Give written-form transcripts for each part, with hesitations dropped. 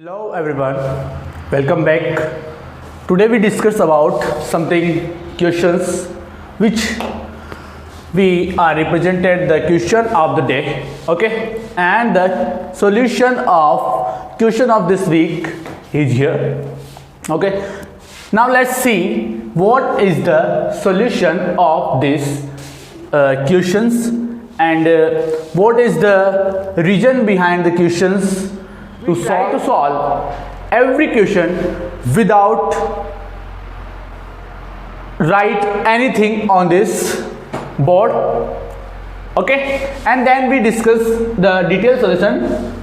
Hello everyone, welcome back. Today we discuss about something questions which we are represented the question of the day, okay, and the solution of question of this week is here, okay. Now let's see what is the solution of these questions and what is the reason behind the questions. To solve every question without write anything on this board, okay, and then we discuss the detailed solution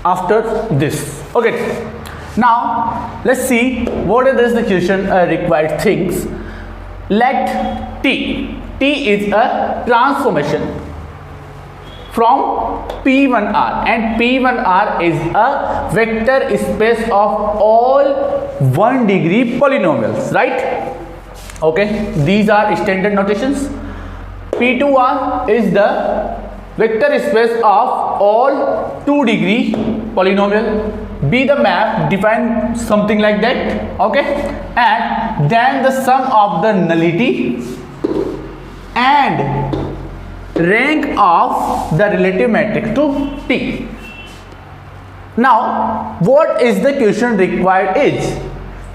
after this, okay. Now let's see what is the question required things. Let t is a transformation from P1R, and P1R is a vector space of all 1 degree polynomials, right? Okay, these are standard notations. P2R is the vector space of all 2 degree polynomial. Be the map, define something like that, okay, and then the sum of the nullity and rank of the relative matrix to T. Now what is the question required is,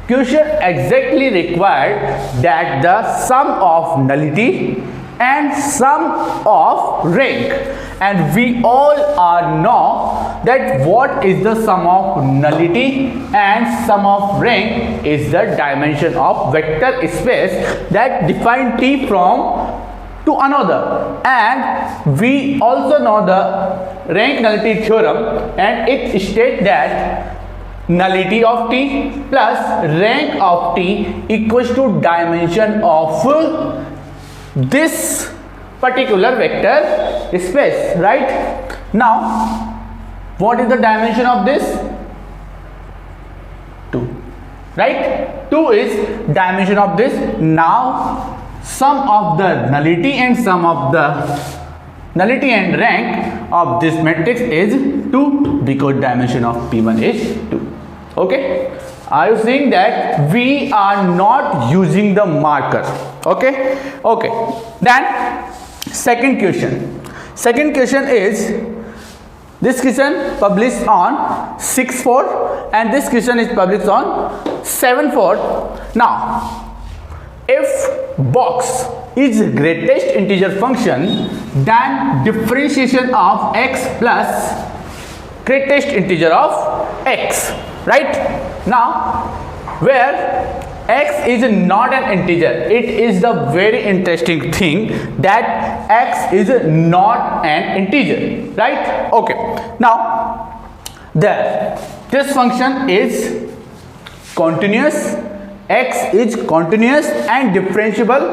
question exactly required that the sum of nullity and sum of rank, and we all are know that what is the sum of nullity and sum of rank is the dimension of vector space that define T from to another, and we also know the rank nullity theorem, and it states that nullity of T plus rank of T equals to dimension of this particular vector space, right? Now what is the dimension of this? 2, right? 2 is dimension of this. Now sum of the nullity and sum of the nullity and rank of this matrix is 2, because dimension of P1 is 2, okay. Are you seeing that we are not using the marker, okay? Then second question is, this question published on 6/4 and this question is published on 7/4. Now if box is greatest integer function, then differentiation of x plus greatest integer of x, right? Now where x is not an integer, it is the very interesting thing that x is not an integer, right? Okay, now there this function is continuous, x is continuous and differentiable,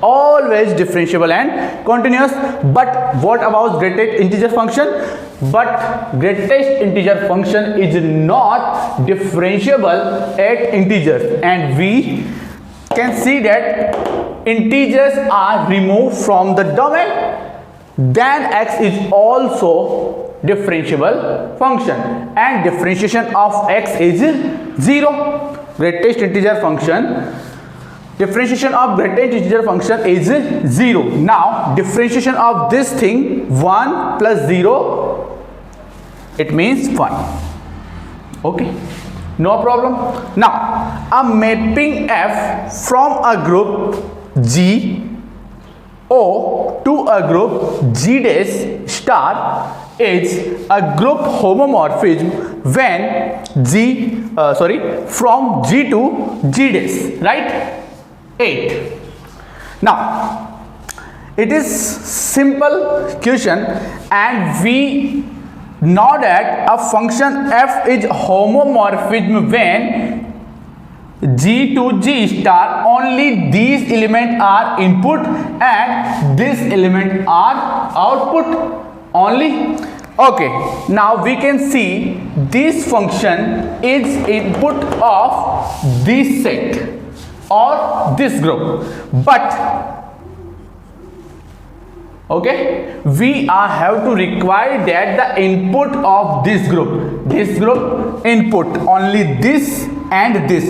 always differentiable and continuous. But what about greatest integer function? But greatest integer function is not differentiable at integers, and we can see that integers are removed from the domain, then x is also differentiable function, and differentiation of x is 0. Greatest integer function, differentiation of greatest integer function is 0. Now differentiation of this thing 1 plus 0, it means 1, okay, no problem. Now a mapping F from a group G O to a group G dash star is a group homomorphism when from G to G dash, right? 8. Now it is simple question, and we know that a function f is homomorphism when G to G star only these elements are input and these elements are output only, okay. Now we can see this function is input of this set or this group, but Okay, we are have to require that the input of this group input only this and this.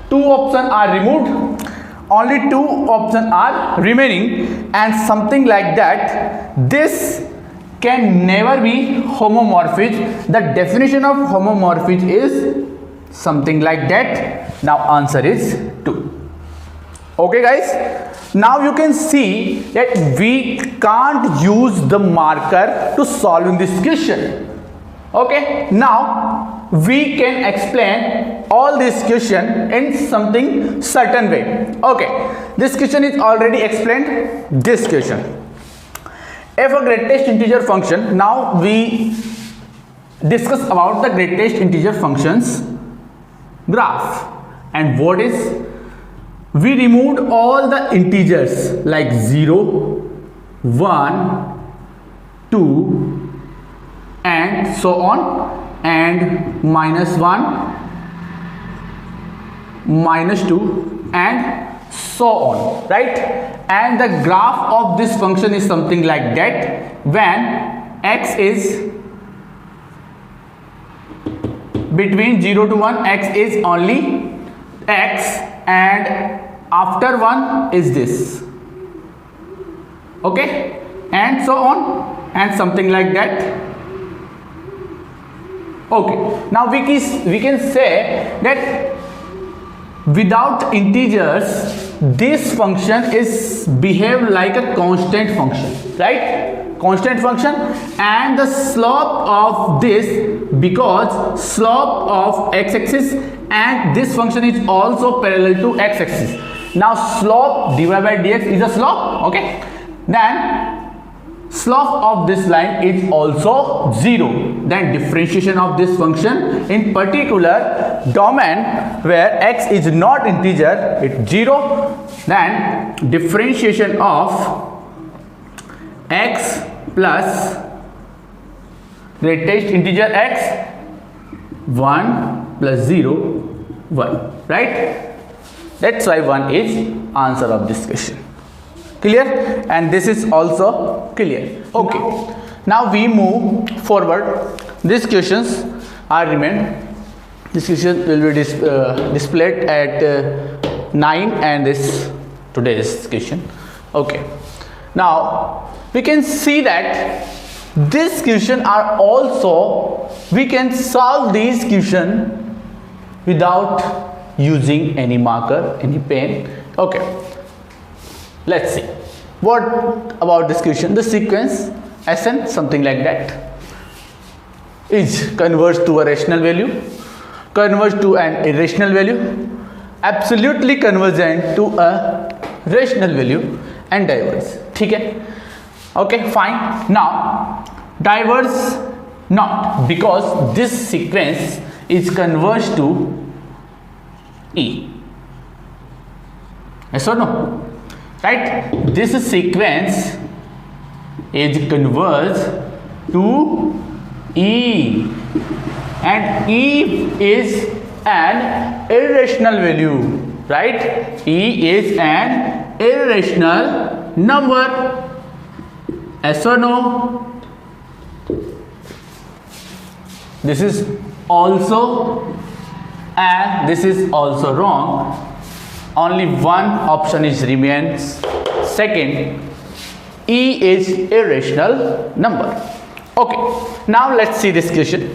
Two options are removed, only two options are remaining, and something like that. This can never be homomorphic. The definition of homomorphic is something like that. Now answer is 2. Okay guys, now you can see that we can't use the marker to solving this question. Okay, now we can explain all this question in something certain way. Okay, this question is already explained. This question, if a greatest integer function, now we discuss about the greatest integer functions graph, and what is, we removed all the integers like 0, 1, 2 and so on, and -1, -2 and so on, right? And the graph of this function is something like that. When x is between 0 to 1, x is only x, and after 1 is this. Okay, and so on and something like that. Okay, now we can say that without integers this function is behave like a constant function, right? Constant function, and the slope of this, because slope of x-axis and this function is also parallel to x-axis. Now slope divided by dx is a slope. Okay, then slope of this line is also 0. Then differentiation of this function in particular domain where x is not integer, it's 0. Then differentiation of x plus greatest integer x, 1 plus 0, 1, right? That's why 1 is answer of this question. Clear? And this is also clear. Okay, now we move forward. These questions are remain. This question will be displayed at 9 and this today's question. Okay, now we can see that this question are also, we can solve these question without using any marker, any pen. Okay, let's see what about this question. The sequence Sn, something like that, is converged to a rational value, converged to an irrational value, absolutely convergent to a rational value, and diverge. ठीक है? Okay, fine. Now diverge not, because this sequence is converged to E. Yes or no? Right? This sequence is converged to E, and E is an irrational value, right? E is an irrational number. Yes or no? This is also, and this is also wrong. Only one option is remains. Second, E is irrational number. Okay, now let's see this question.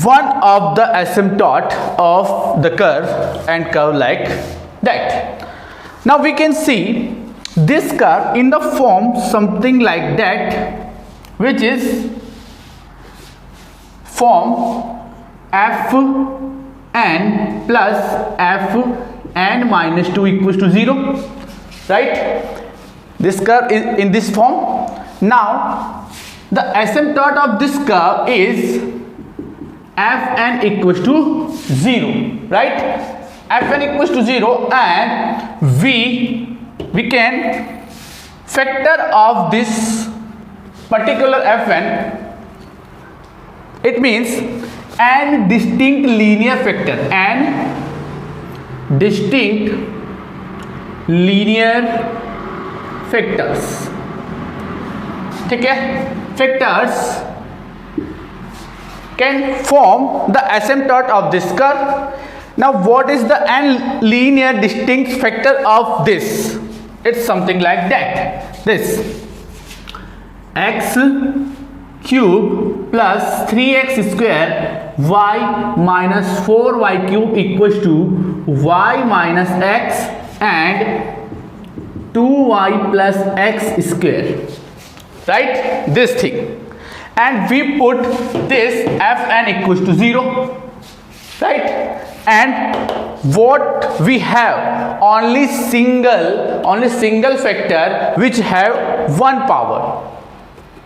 One of the asymptote of the curve and curve like that. Now we can see this curve in the form something like that, which is form f n plus f n minus 2 equals to 0, right? This curve is in this form. Now the asymptote of this curve is fn equals to 0, right? Fn equals to 0, and we can factor of this particular fn. It means n distinct linear factor, n distinct linear factors. ठीक है, factors can form the asymptote of this curve. Now what is the n linear distinct factor of this? It's something like that. This x cube plus 3x square y minus 4y cube equals to y minus x and 2y plus x square, right? This thing, and we put this fn equals to 0, right? And what we have, only single factor which have one power.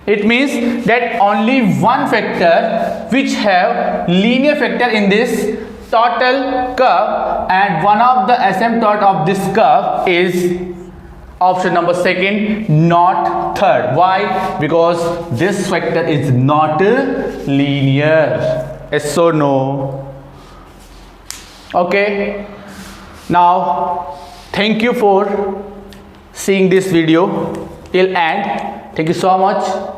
It means that only one factor which have linear factor in this total curve, and one of the asymptote of this curve is option number second, not third. Why? Because this factor is not linear. Yes or no? Okay. Now thank you for seeing this video till end. Thank you so much.